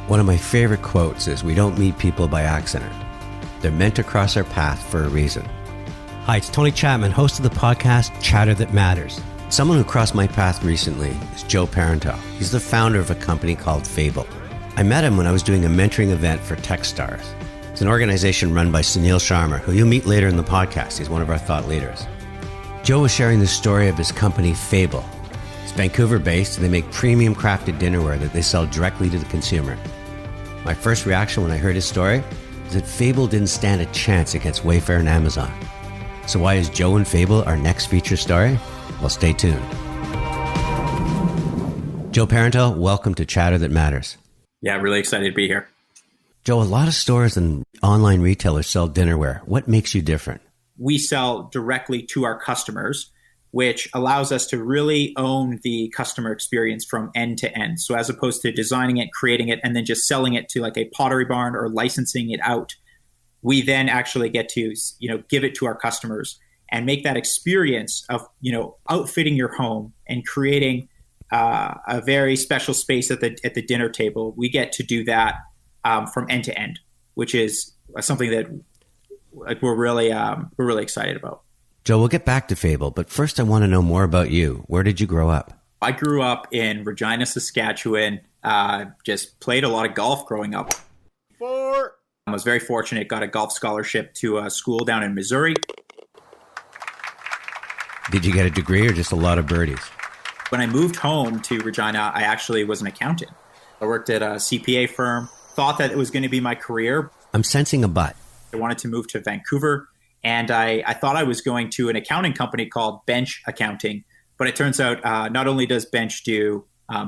One of my favorite quotes is, "We don't meet people by accident. They're meant to cross our path for a reason." Hi, it's Tony Chapman, host of the podcast Chatter That Matters. Someone who crossed my path recently is Joe Parenteau. He's the founder of a company called Fable. I met him when I was doing a mentoring event for Techstars. It's an organization run by Sunil Sharma, who you'll meet later in the podcast. He's one of our thought leaders. Joe was sharing the story of his company Fable. It's Vancouver-based, and they make premium crafted dinnerware that they sell directly to the consumer. My first reaction when I heard his story is that Fable didn't stand a chance against Wayfair and Amazon. So why is Joe and Fable our next feature story? Well, stay tuned. Joe Parenteau, welcome to Chatter That Matters. Yeah, really excited to be here. Joe, a lot of stores and online retailers sell dinnerware. What makes you different? We sell directly to our customers, which allows us to really own the customer experience from end to end. So as opposed to designing it, creating it, and then just selling it to like a Pottery Barn or licensing it out, we then actually get to, give it to our customers and make that experience of, outfitting your home and creating a very special space at the dinner table. We get to do that from end to end, which is something that we're really excited about. Joe, we'll get back to Fable, but first I want to know more about you. Where did you grow up? I grew up in Regina, Saskatchewan. Just played a lot of golf growing up. I was very fortunate, got a golf scholarship to a school down in Missouri. Did you get a degree or just a lot of birdies? When I moved home to Regina, I actually was an accountant. I worked at a CPA firm, thought that it was going to be my career. I'm sensing a but. I wanted to move to Vancouver, and I thought I was going to an accounting company called Bench Accounting. But it turns out not only does Bench do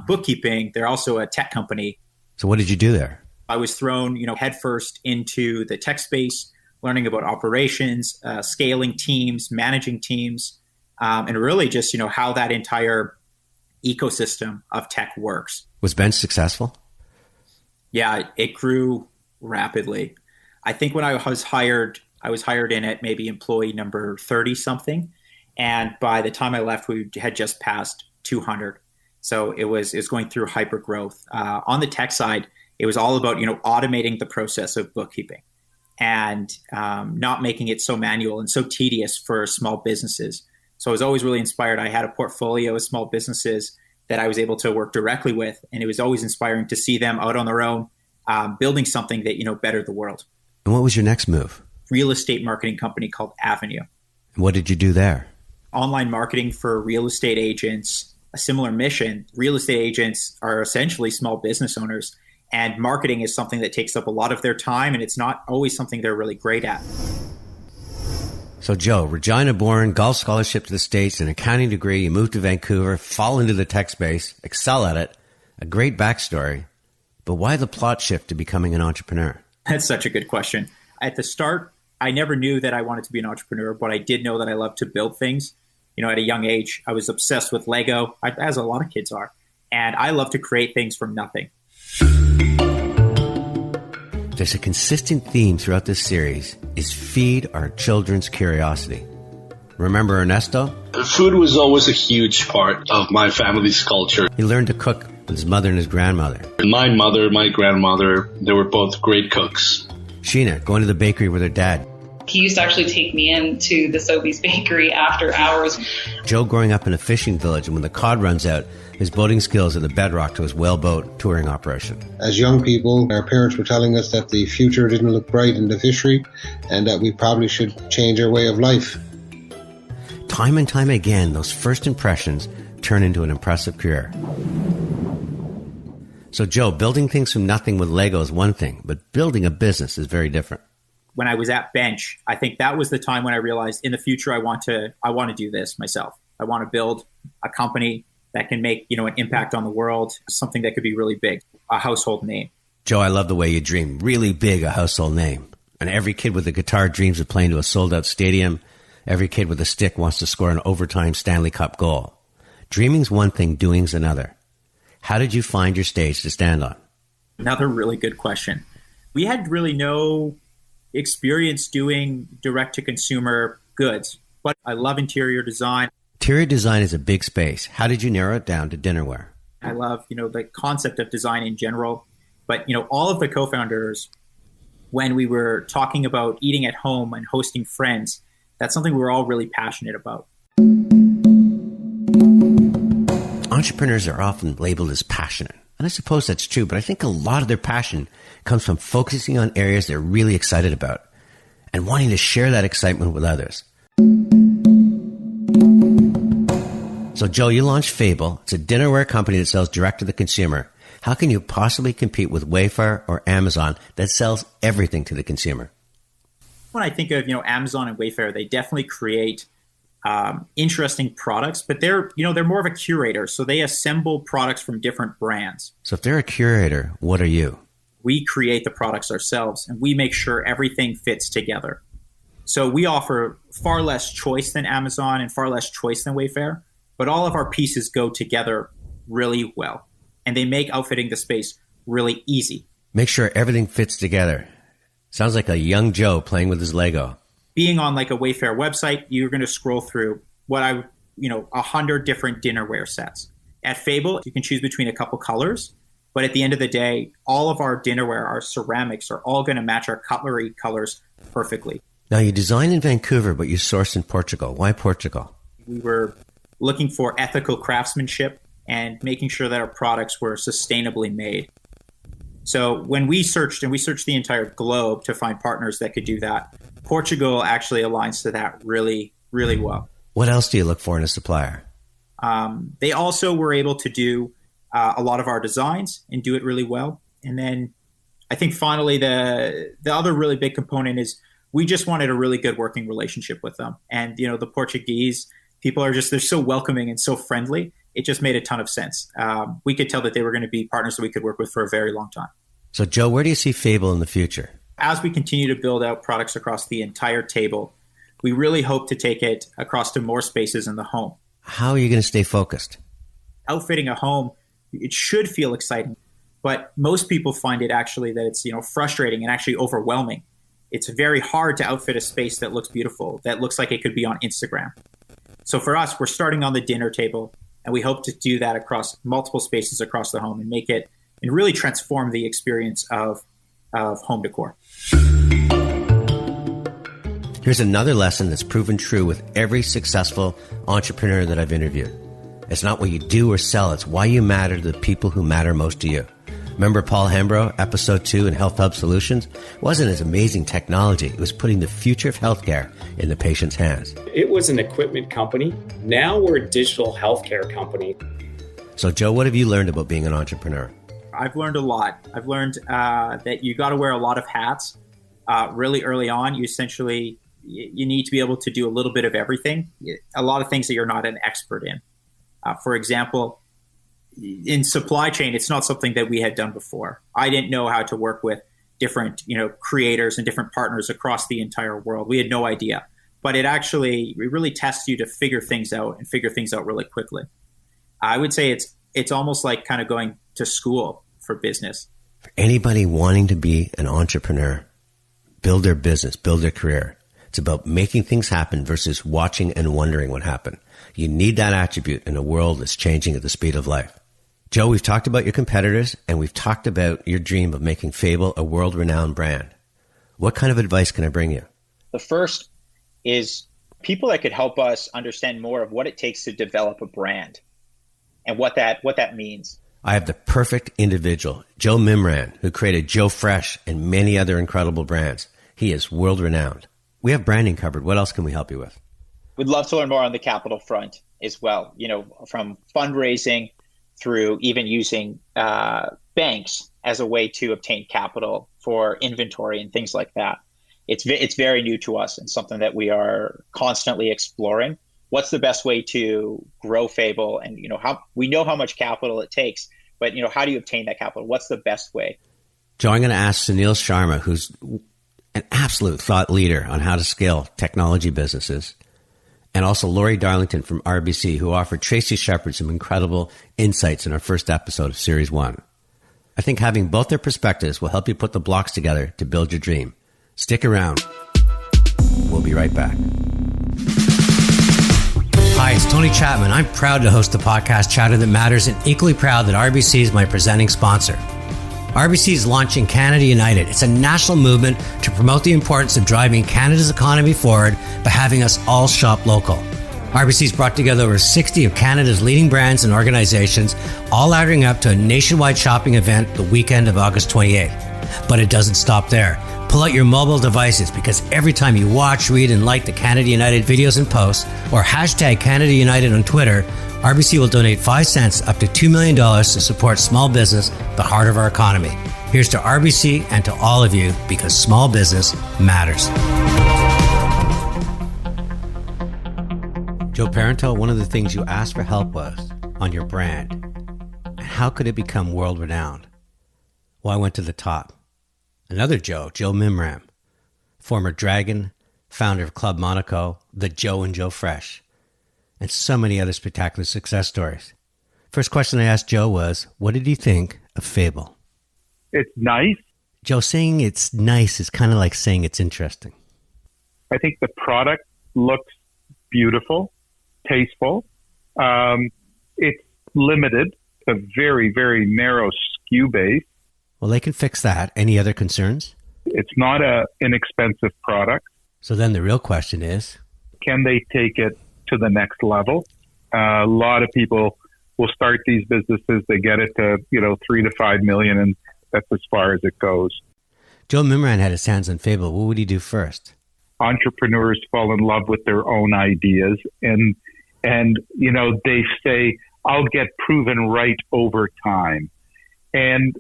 bookkeeping, they're also a tech company. So what did you do there? I was thrown, headfirst into the tech space, learning about operations, scaling teams, managing teams, and really just, how that entire ecosystem of tech works. Was Bench successful? Yeah, it grew rapidly. I think when I was hired in at maybe employee number 30 something. And by the time I left, we had just passed 200. So it was going through hyper growth. On the tech side, it was all about, automating the process of bookkeeping and not making it so manual and so tedious for small businesses. So I was always really inspired. I had a portfolio of small businesses that I was able to work directly with. And it was always inspiring to see them out on their own, building something that, bettered the world. And what was your next move? Real estate marketing company called Avenue. And what did you do there? Online marketing for real estate agents, a similar mission. Real estate agents are essentially small business owners, and marketing is something that takes up a lot of their time, and it's not always something they're really great at. So Joe, Regina born, golf scholarship to the States, an accounting degree, you moved to Vancouver, fall into the tech space, excel at it, a great backstory. But why the plot shift to becoming an entrepreneur? That's such a good question. At the start, I never knew that I wanted to be an entrepreneur, but I did know that I loved to build things. At a young age, I was obsessed with Lego, as a lot of kids are. And I love to create things from nothing. There's a consistent theme throughout this series is feed our children's curiosity. Remember Ernesto? Food was always a huge part of my family's culture. He learned to cook with his mother and his grandmother. My mother, my grandmother, they were both great cooks. Sheena, going to the bakery with her dad. He used to actually take me into the Sobeys bakery after hours. Joe growing up in a fishing village, and when the cod runs out, his boating skills are the bedrock to his whaleboat touring operation. As young people, our parents were telling us that the future didn't look bright in the fishery and that we probably should change our way of life. Time and time again, those first impressions turn into an impressive career. So Joe, building things from nothing with Lego is one thing, but building a business is very different. When I was at Bench, I think that was the time when I realized in the future I want to do this myself. I want to build a company that can make, an impact on the world, something that could be really big, a household name. Joe, I love the way you dream. Really big, a household name. And every kid with a guitar dreams of playing to a sold-out stadium. Every kid with a stick wants to score an overtime Stanley Cup goal. Dreaming's one thing, doing's another. How did you find your stage to stand on? Another really good question. We had really no experience doing direct-to-consumer goods, but I love interior design. Interior design is a big space. How did you narrow it down to dinnerware? I love, the concept of design in general, But, all of the co-founders, when we were talking about eating at home and hosting friends, that's something we're all really passionate about. Entrepreneurs are often labeled as passionate. And I suppose that's true, but I think a lot of their passion comes from focusing on areas they're really excited about and wanting to share that excitement with others. So, Joe, you launched Fable. It's a dinnerware company that sells direct to the consumer. How can you possibly compete with Wayfair or Amazon that sells everything to the consumer? When I think of, Amazon and Wayfair, they definitely create interesting products, but they're more of a curator. So they assemble products from different brands. So if they're a curator, what are you? We create the products ourselves, and we make sure everything fits together. So we offer far less choice than Amazon and far less choice than Wayfair, but all of our pieces go together really well, and they make outfitting the space really easy. Make sure everything fits together. Sounds like a young Joe playing with his Lego. Being on like a Wayfair website, you're going to scroll through 100 different dinnerware sets. At Fable, you can choose between a couple colors, but at the end of the day, all of our dinnerware, our ceramics, are all going to match our cutlery colors perfectly. Now, you design in Vancouver, but you source in Portugal. Why Portugal? We were looking for ethical craftsmanship and making sure that our products were sustainably made. So when we searched the entire globe to find partners that could do that, Portugal actually aligns to that really, really well. What else do you look for in a supplier? They also were able to do a lot of our designs and do it really well. And then I think finally the other really big component is we just wanted a really good working relationship with them. And, the Portuguese people they're so welcoming and so friendly. It just made a ton of sense. We could tell that they were going to be partners that we could work with for a very long time. So, Joe, where do you see Fable in the future? As we continue to build out products across the entire table, we really hope to take it across to more spaces in the home. How are you going to stay focused? Outfitting a home, it should feel exciting, but most people find it actually that it's frustrating and actually overwhelming. It's very hard to outfit a space that looks beautiful, that looks like it could be on Instagram. So for us, we're starting on the dinner table, and we hope to do that across multiple spaces across the home and make it and really transform the experience of home decor. Here's another lesson that's proven true with every successful entrepreneur that I've interviewed. It's not what you do or sell, it's why you matter to the people who matter most to you. Remember Paul Hembrough, episode 2 in Health Hub Solutions? It wasn't his amazing technology. It was putting the future of healthcare in the patient's hands. It was an equipment company. Now we're a digital healthcare company. So, Joe, what have you learned about being an entrepreneur? I've learned a lot. I've learned that you got to wear a lot of hats really early on. You need to be able to do a little bit of everything. A lot of things that you're not an expert in. For example, in supply chain, it's not something that we had done before. I didn't know how to work with different, creators and different partners across the entire world. We had no idea. But it really tests you to figure things out and figure things out really quickly. I would say it's almost like kind of going to school for business. For anybody wanting to be an entrepreneur, build their business, build their career, it's about making things happen versus watching and wondering what happened. You need that attribute in a world that's changing at the speed of life. Joe, we've talked about your competitors, and we've talked about your dream of making Fable a world-renowned brand. What kind of advice can I bring you? The first is people that could help us understand more of what it takes to develop a brand and what that means. I have the perfect individual, Joe Mimram, who created Joe Fresh and many other incredible brands. He is world-renowned. We have branding covered. What else can we help you with? We'd love to learn more on the capital front as well, from fundraising through even using banks as a way to obtain capital for inventory and things like that. It's very new to us and something that we are constantly exploring. What's the best way to grow Fable? And, how we know how much capital it takes, but, how do you obtain that capital? What's the best way? Joe, I'm going to ask Sunil Sharma, who's an absolute thought leader on how to scale technology businesses, and also Lori Darlington from RBC, who offered Tracy Shepard some incredible insights in our first episode of Series 1. I think having both their perspectives will help you put the blocks together to build your dream. Stick around. We'll be right back. Hi, it's Tony Chapman. I'm proud to host the podcast Chatter That Matters and equally proud that RBC is my presenting sponsor. RBC is launching Canada United. It's a national movement to promote the importance of driving Canada's economy forward by having us all shop local. RBC's brought together over 60 of Canada's leading brands and organizations, all adding up to a nationwide shopping event the weekend of August 28th. But it doesn't stop there. Pull out your mobile devices, because every time you watch, read, and like the Canada United videos and posts, or hashtag Canada United on Twitter, RBC will donate 5 cents up to $2 million to support small business, the heart of our economy. Here's to RBC and to all of you, because small business matters. Joe Parenteau, one of the things you asked for help was on your brand. And how could it become world-renowned? Well, I went to the top. Another Joe Mimram, former Dragon, founder of Club Monoco, the Joe and Joe Fresh, and so many other spectacular success stories. First question I asked Joe was, what did he think of Fable? It's nice. Joe, saying it's nice is kind of like saying it's interesting. I think the product looks beautiful, tasteful. It's limited, a very, very narrow SKU base. Well, they can fix that. Any other concerns? It's not an inexpensive product. So then the real question is, can they take it to the next level? A lot of people will start these businesses. They get it to, 3 to 5 million, and that's as far as it goes. Joe Mimram had his hands on Fable. What would he do first? Entrepreneurs fall in love with their own ideas, and they say, I'll get proven right over time. And,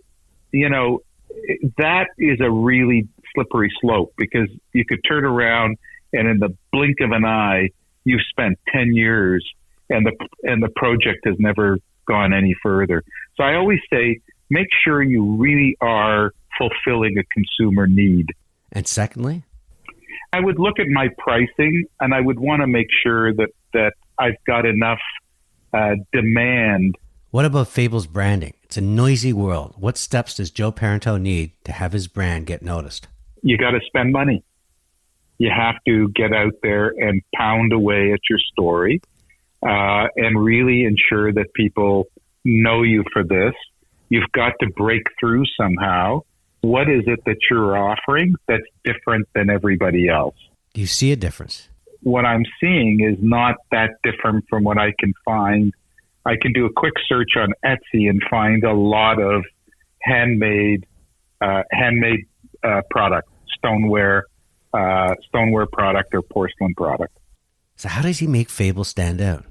that is a really slippery slope, because you could turn around and in the blink of an eye, you've spent 10 years and the project has never gone any further. So I always say, make sure you really are fulfilling a consumer need. And secondly? I would look at my pricing, and I would want to make sure that I've got enough demand. What about Fable's branding? It's a noisy world. What steps does Joe Parenteau need to have his brand get noticed? You got to spend money. You have to get out there and pound away at your story and really ensure that people know you for this. You've got to break through somehow. What is it that you're offering that's different than everybody else? Do you see a difference? What I'm seeing is not that different from what I can find. I can do a quick search on Etsy and find a lot of handmade product, stoneware product or porcelain product. So how does he make Fable stand out?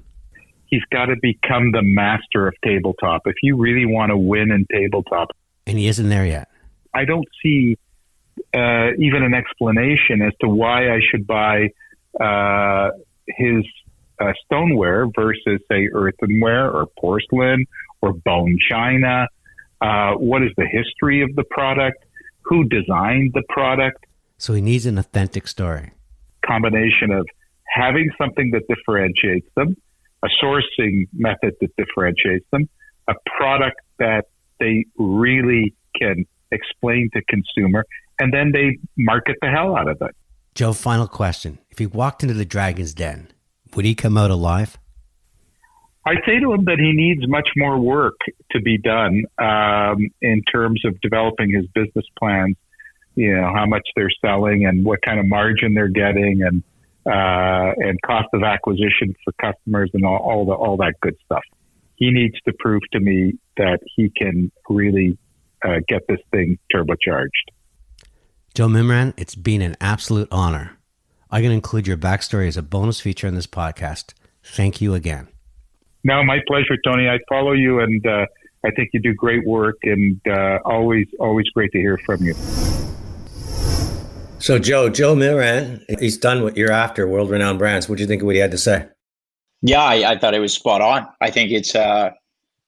He's got to become the master of tabletop. If you really want to win in tabletop. And he isn't there yet. I don't see even an explanation as to why I should buy his stoneware versus, say, earthenware or porcelain or bone china. What is the history of the product? Who designed the product? So he needs an authentic story. Combination of having something that differentiates them, a sourcing method that differentiates them, a product that they really can explain to consumer, and then they market the hell out of it. Joe, final question. If he walked into the Dragon's Den, would he come out alive? I say to him that he needs much more work to be done in terms of developing his business plans, how much they're selling and what kind of margin they're getting and cost of acquisition for customers and all that good stuff. He needs to prove to me that he can really get this thing turbocharged. Joe Mimram, it's been an absolute honor. I'm going to include your backstory as a bonus feature in this podcast. Thank you again. No, my pleasure, Tony. I follow you, and I think you do great work, and always great to hear from you. So, Joe Mimram, he's done what you're after, world-renowned brands. What do you think of what he had to say? Yeah, I thought it was spot on. I think it's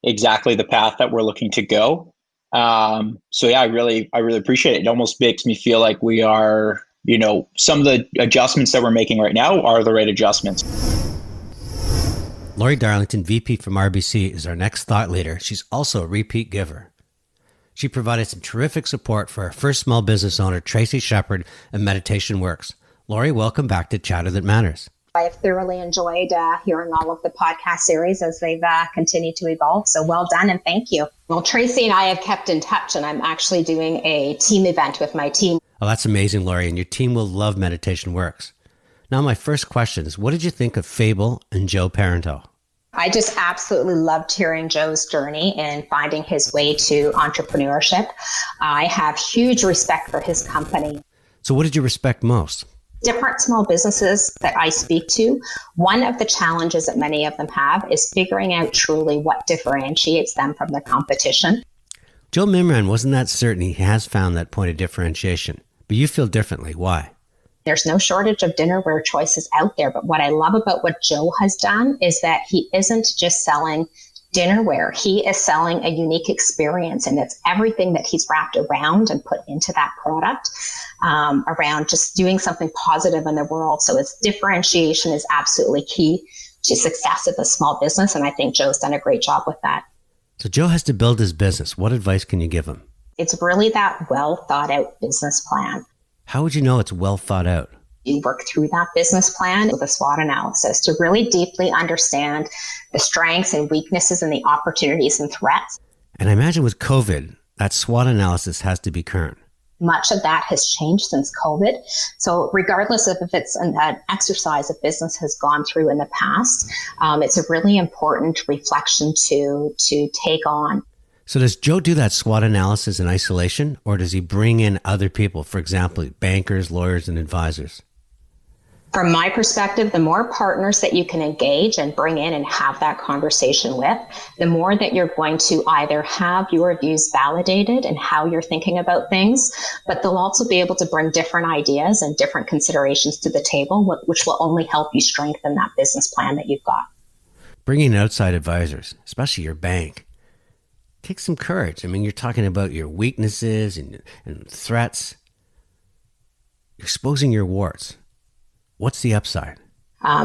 exactly the path that we're looking to go. So yeah, I really appreciate it. It almost makes me feel like we are, some of the adjustments that we're making right now are the right adjustments. Lori Darlington, VP from RBC, is our next thought leader. She's also a repeat giver. She provided some terrific support for our first small business owner, Tracy Shepard, of Meditation Works. Lori, welcome back to Chatter That Matters. I've thoroughly enjoyed hearing all of the podcast series as they've continued to evolve. So well done and thank you. Well, Tracy and I have kept in touch, and I'm actually doing a team event with my team. Oh, that's amazing, Laurie, and your team will love Meditation Works. Now, my first question is, what did you think of Fable and Joe Parenteau? I just absolutely loved hearing Joe's journey and finding his way to entrepreneurship. I have huge respect for his company. So what did you respect most? Different small businesses that I speak to, one of the challenges that many of them have is figuring out truly what differentiates them from the competition. Joe Mimram wasn't that certain he has found that point of differentiation, but you feel differently. Why? There's no shortage of dinnerware choices out there, but what I love about what Joe has done is that he isn't just selling dinnerware. He is selling a unique experience, and it's everything that he's wrapped around and put into that product, around just doing something positive in the world. So its differentiation is absolutely key to success of a small business, and I think Joe's done a great job with that. So Joe has to build his business. What advice can you give him? It's really that well thought out business plan. How would you know it's well thought out? You work through that business plan with a SWOT analysis to really deeply understand the strengths and weaknesses and the opportunities and threats. And I imagine with COVID, that SWOT analysis has to be current. Much of that has changed since COVID. So regardless of if it's an exercise a business has gone through in the past, it's a really important reflection to take on. So does Joe do that SWOT analysis in isolation, or does he bring in other people, for example, bankers, lawyers, and advisors? From my perspective, the more partners that you can engage and bring in and have that conversation with, the more that you're going to either have your views validated and how you're thinking about things, but they'll also be able to bring different ideas and different considerations to the table, which will only help you strengthen that business plan that you've got. Bringing in outside advisors, especially your bank, takes some courage. I mean, you're talking about your weaknesses and threats, exposing your warts. What's the upside?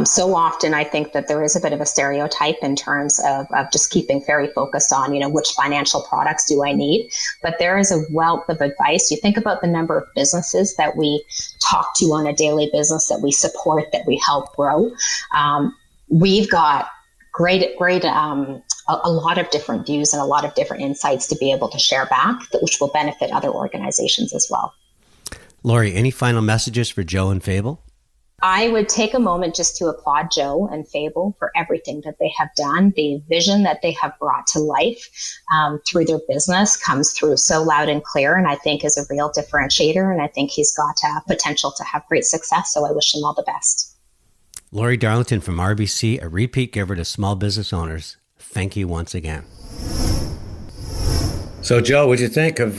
So often I think that there is a bit of a stereotype in terms of just keeping very focused on, which financial products do I need? But there is a wealth of advice. You think about the number of businesses that we talk to on a daily business, that we support, that we help grow. We've got a lot of different views and a lot of different insights to be able to share back, which will benefit other organizations as well. Laurie, any final messages for Joe and Fable? I would take a moment just to applaud Joe and Fable for everything that they have done. The vision that they have brought to life through their business comes through so loud and clear, and I think is a real differentiator, and I think he's got potential to have great success, so I wish him all the best. Laurie Darlington from RBC, a repeat giver to small business owners. Thank you once again. So, Joe, what'd you think of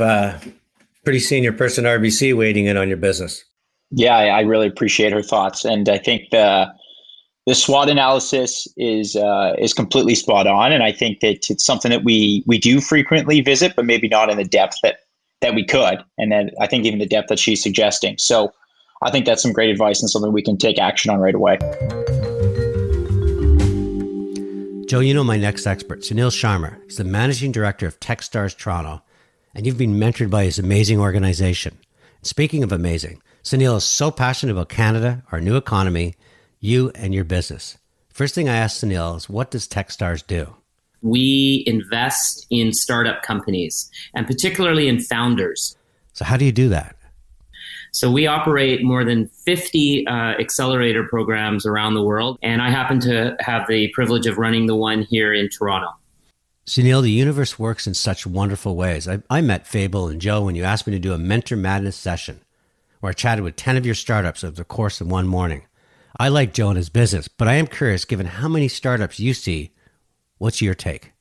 pretty senior person RBC waiting in on your business? Yeah, I really appreciate her thoughts, and I think the SWOT analysis is completely spot on, and I think that it's something that we do frequently visit, but maybe not in the depth that we could, and then I think even the depth that she's suggesting. So I think that's some great advice and something we can take action on right away. Joe, you know my next expert, Sunil Sharma. He's the managing director of Techstars Toronto, and you've been mentored by his amazing organization. And speaking of amazing, Sunil is so passionate about Canada, our new economy, you and your business. First thing I asked Sunil is, what does Techstars do? We invest in startup companies, and particularly in founders. So how do you do that? So we operate more than 50 accelerator programs around the world, and I happen to have the privilege of running the one here in Toronto. Sunil, the universe works in such wonderful ways. I met Fable and Joe when you asked me to do a Mentor Madness session, where I chatted with 10 of your startups over the course of one morning. I like Joe and his business, but I am curious, given how many startups you see, what's your take?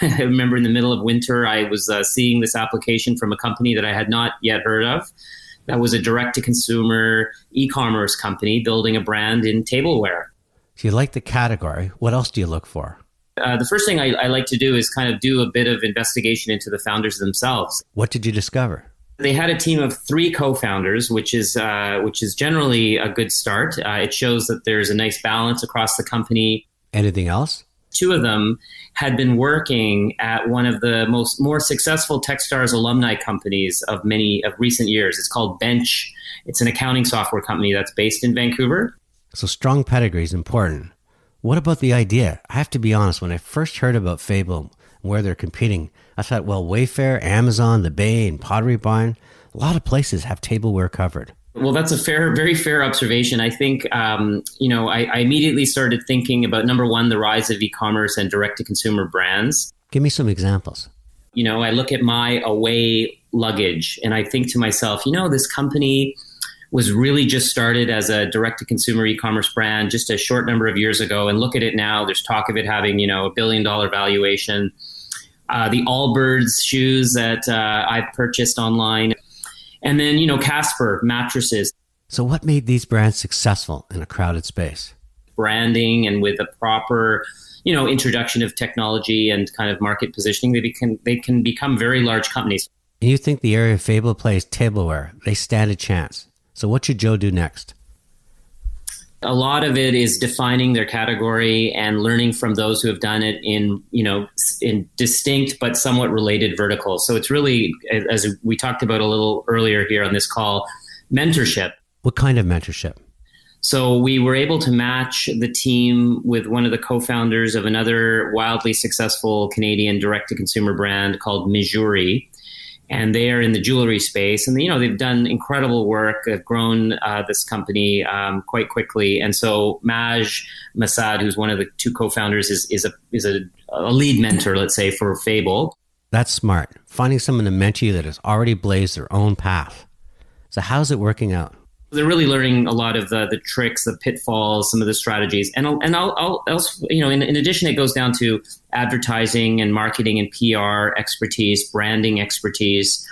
I remember in the middle of winter, I was seeing this application from a company that I had not yet heard of. That was a direct-to-consumer e-commerce company building a brand in tableware. If you like the category, what else do you look for? The first thing I like to do is kind of do a bit of investigation into the founders themselves. What did you discover? They had a team of 3 co-founders, which is generally a good start. It shows that there's a nice balance across the company. Anything else? 2 of them had been working at one of the more successful Techstars alumni companies of recent years. It's called Bench. It's an accounting software company that's based in Vancouver. So strong pedigree is important. What about the idea? I have to be honest, when I first heard about Fable and where they're competing, I thought, well, Wayfair, Amazon, The Bay, and Pottery Barn, a lot of places have tableware covered. Well, that's a very fair observation. I think, I immediately started thinking about, number one, the rise of e-commerce and direct-to-consumer brands. Give me some examples. I look at my away luggage and I think to myself, this company was really just started as a direct-to-consumer e-commerce brand just a short number of years ago. And look at it now. There's talk of it having, $1 billion valuation. The Allbirds shoes that I've purchased online. And then, Casper mattresses. So what made these brands successful in a crowded space? Branding, and with a proper, introduction of technology and kind of market positioning, they can become very large companies. And you think the area Fable plays tableware, they stand a chance. So what should Joe do next? A lot of it is defining their category and learning from those who have done it in distinct but somewhat related verticals. So it's really, as we talked about a little earlier here on this call, mentorship. What kind of mentorship? So we were able to match the team with one of the co-founders of another wildly successful Canadian direct-to-consumer brand called Missouri. And they are in the jewelry space, and they've done incredible work. They've grown this company quite quickly, and so Maj Masad, who's one of the two co-founders, is a lead mentor, let's say, for Fable. That's smart. Finding someone to mentor you that has already blazed their own path. So how's it working out? They're really learning a lot of the tricks, the pitfalls, some of the strategies, and I'll in addition, it goes down to advertising and marketing and PR expertise, branding expertise,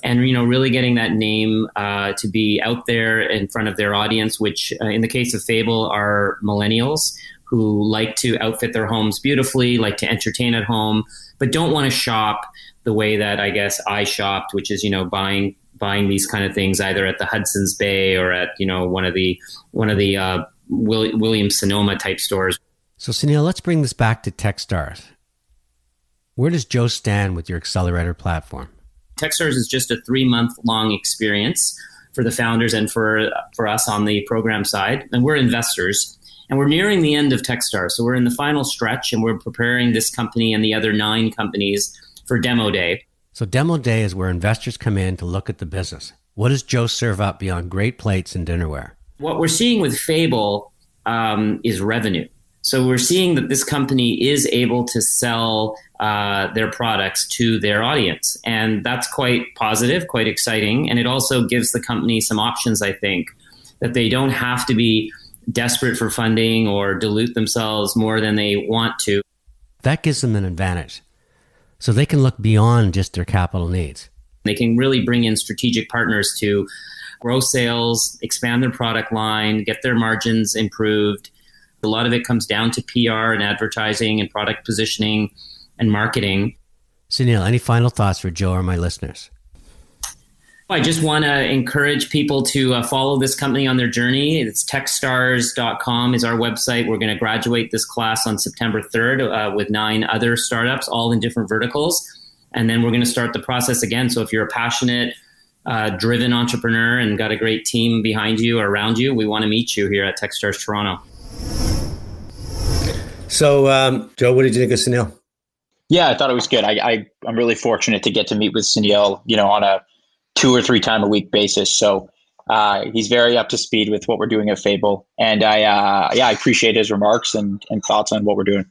and really getting that name to be out there in front of their audience, which in the case of Fable are millennials who like to outfit their homes beautifully, like to entertain at home, but don't want to shop the way that I guess I shopped, which is buying these kind of things either at the Hudson's Bay or at one of the Williams Sonoma type stores. So Sunil, let's bring this back to Techstars. Where does Joe stand with your accelerator platform? Techstars is just a 3-month long experience for the founders and for us on the program side, and we're investors. And we're nearing the end of Techstars, so we're in the final stretch, and we're preparing this company and the other 9 companies for demo day. So demo day is where investors come in to look at the business. What does Joe serve up beyond great plates and dinnerware? What we're seeing with Fable is revenue. So we're seeing that this company is able to sell their products to their audience. And that's quite positive, quite exciting. And it also gives the company some options, I think, that they don't have to be desperate for funding or dilute themselves more than they want to. That gives them an advantage. So they can look beyond just their capital needs. They can really bring in strategic partners to grow sales, expand their product line, get their margins improved. A lot of it comes down to PR and advertising and product positioning and marketing. Sunil, any final thoughts for Joe or my listeners? I just want to encourage people to follow this company on their journey. It's techstars.com is our website. We're going to graduate this class on September 3rd with 9 other startups, all in different verticals. And then we're going to start the process again. So if you're a passionate, driven entrepreneur and got a great team behind you or around you, we want to meet you here at Techstars Toronto. So, Joe, what did you think of Sunil? Yeah, I thought it was good. I'm really fortunate to get to meet with Sunil, on a 2 or 3 time a week basis. So he's very up to speed with what we're doing at Fable. And I appreciate his remarks and thoughts on what we're doing.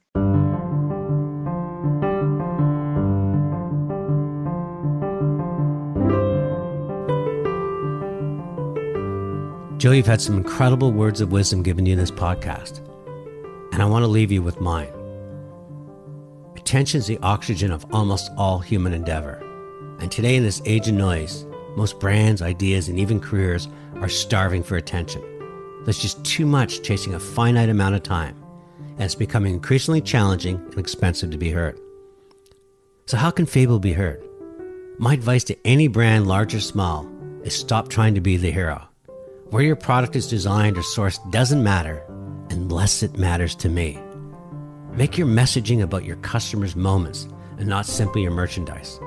Joe, you've had some incredible words of wisdom given you in this podcast. And I want to leave you with mine. Attention is the oxygen of almost all human endeavor. And today in this age of noise, most brands, ideas, and even careers are starving for attention. There's just too much chasing a finite amount of time, and it's becoming increasingly challenging and expensive to be heard. So how can Fable be heard? My advice to any brand, large or small, is stop trying to be the hero. Where your product is designed or sourced doesn't matter unless it matters to me. Make your messaging about your customers' moments and not simply your merchandise.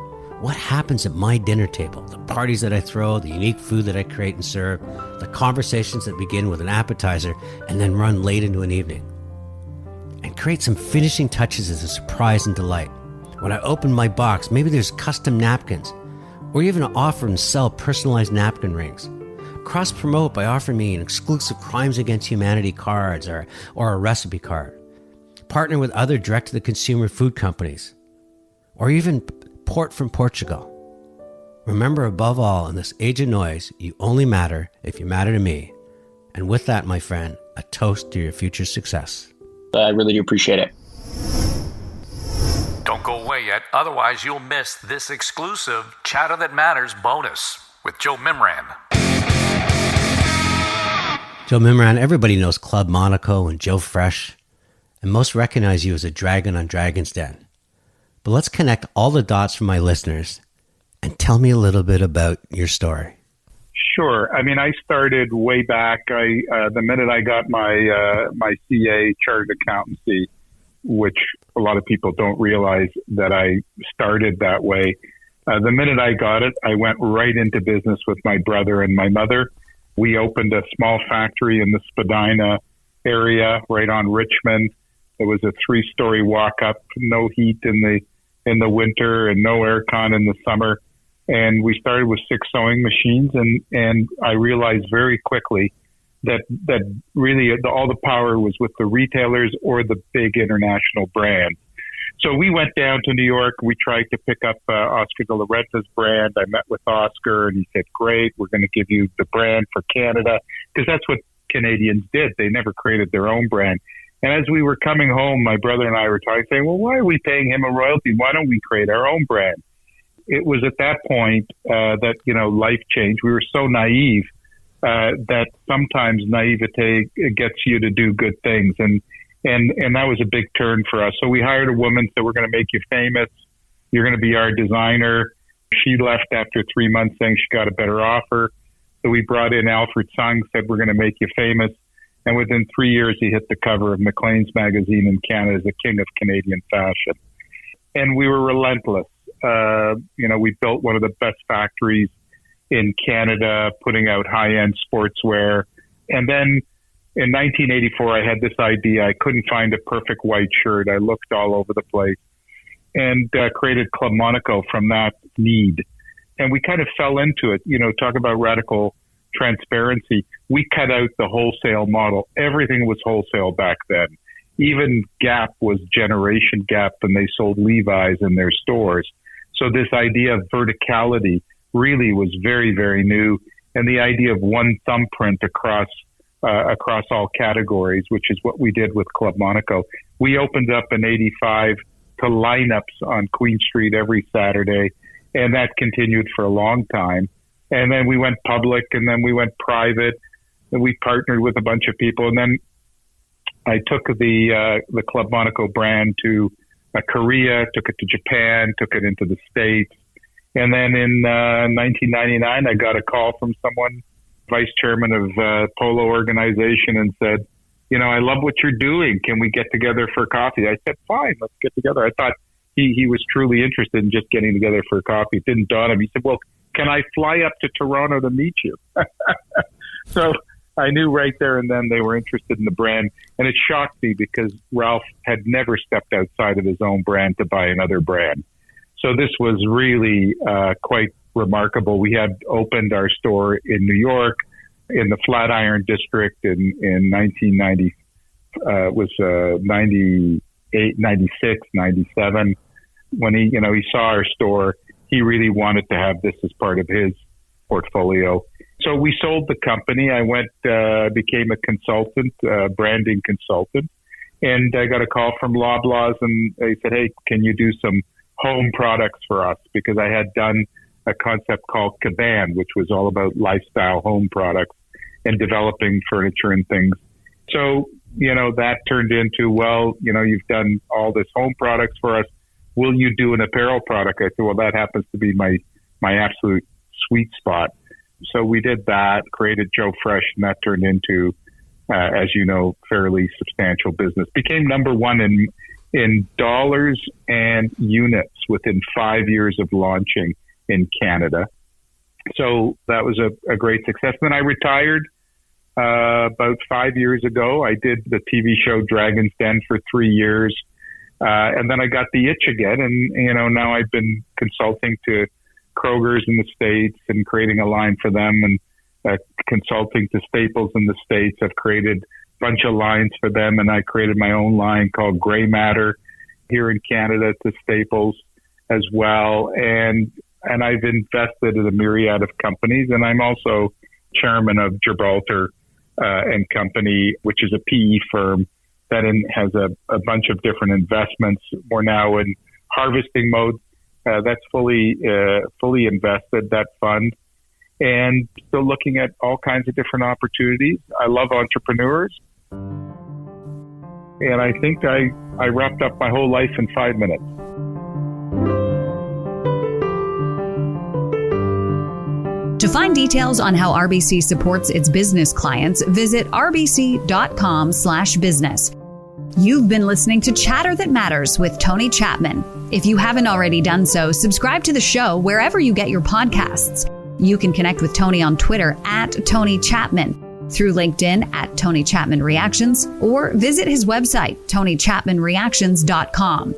What happens at my dinner table? The parties that I throw, the unique food that I create and serve, the conversations that begin with an appetizer and then run late into an evening. And create some finishing touches as a surprise and delight. When I open my box, maybe there's custom napkins, or even offer and sell personalized napkin rings. Cross-promote by offering me an exclusive Crimes Against Humanity cards or a recipe card. Partner with other direct-to-the-consumer food companies, or even port from Portugal. Remember, above all, in this age of noise, you only matter if you matter to me. And with that, my friend, a toast to your future success. I really do appreciate it. Don't go away yet, otherwise you'll miss this exclusive Chatter That Matters bonus with Joe Mimram. Joe Mimram, everybody knows Club Monoco and Joe Fresh, and most recognize you as a dragon on Dragon's Den. But let's connect all the dots for my listeners and tell me a little bit about your story. Sure. I mean, I started way back. The minute I got my CA chartered accountancy, which a lot of people don't realize that I started that way. The minute I got it, I went right into business with my brother and my mother. We opened a small factory in the Spadina area right on Richmond. It was a 3-story walk-up, no heat in the winter and no aircon in the summer. And we started with 6 sewing machines, and I realized very quickly that really all the power was with the retailers or the big international brands. So we went down to New York. We tried to pick up Oscar de la Renta's brand. I met with Oscar, and he said, great, we're going to give you the brand for Canada, because that's what Canadians did. They never created their own brand. And as we were coming home, my brother and I were talking, saying, well, why are we paying him a royalty? Why don't we create our own brand? It was at that point that, life changed. We were so naive that sometimes naivete gets you to do good things. And that was a big turn for us. So we hired a woman, said, we're going to make you famous. You're going to be our designer. She left after 3 months saying she got a better offer. So we brought in Alfred Sung, said, we're going to make you famous. And within 3 years, he hit the cover of Maclean's magazine in Canada as the king of Canadian fashion. And we were relentless. We built one of the best factories in Canada, putting out high-end sportswear. And then in 1984, I had this idea. I couldn't find a perfect white shirt. I looked all over the place and created Club Monoco from that need. And we kind of fell into it, talk about radical transparency. We cut out the wholesale model. Everything was wholesale back then. Even Gap was Generation Gap, and they sold Levi's in their stores. So this idea of verticality really was very, very new. And the idea of one thumbprint across all categories, which is what we did with Club Monoco. We opened up in 85 to lineups on Queen Street every Saturday, and that continued for a long time. And then we went public, and then we went private, and we partnered with a bunch of people. And then I took the Club Monoco brand to Korea, took it to Japan, took it into the States. And then in 1999, I got a call from someone, vice chairman of Polo organization, and said, I love what you're doing. Can we get together for coffee? I said, fine, let's get together. I thought he was truly interested in just getting together for coffee. It didn't dawn on him. He said, well, can I fly up to Toronto to meet you? So I knew right there and then they were interested in the brand. And it shocked me because Ralph had never stepped outside of his own brand to buy another brand. So this was really quite remarkable. We had opened our store in New York in the Flatiron District in 1990, was 98, 96, 97. When he saw our store, he really wanted to have this as part of his portfolio. So we sold the company. I went, became a consultant, branding consultant, and I got a call from Loblaws, and they said, hey, can you do some home products for us? Because I had done a concept called Caban, which was all about lifestyle home products and developing furniture and things. So, that turned into, well, you've done all this home products for us. Will you do an apparel product? I said, well, that happens to be my absolute sweet spot. So we did that, created Joe Fresh, and that turned into, as you know, fairly substantial business. Became number one in dollars and units within 5 years of launching in Canada. So that was a great success. Then I retired about 5 years ago. I did the TV show Dragon's Den for 3 years. And then I got the itch again. And, now I've been consulting to Kroger's in the States and creating a line for them, and consulting to Staples in the States. I've created a bunch of lines for them, and I created my own line called Gray Matter here in Canada to Staples as well. And I've invested in a myriad of companies, and I'm also chairman of Gibraltar and Company, which is a PE firm that has a bunch of different investments. We're now in harvesting mode. That's fully invested, that fund, and still looking at all kinds of different opportunities. I love entrepreneurs, and I think I wrapped up my whole life in 5 minutes. To find details on how RBC supports its business clients, visit rbc.com/business. You've been listening to Chatter That Matters with Tony Chapman. If you haven't already done so, subscribe to the show wherever you get your podcasts. You can connect with Tony on Twitter @Tony Chapman, through LinkedIn @Tony Chapman Reactions, or visit his website, TonyChapmanReactions.com.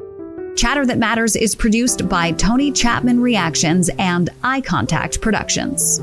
Chatter That Matters is produced by Tony Chapman Reactions and Eye Contact Productions.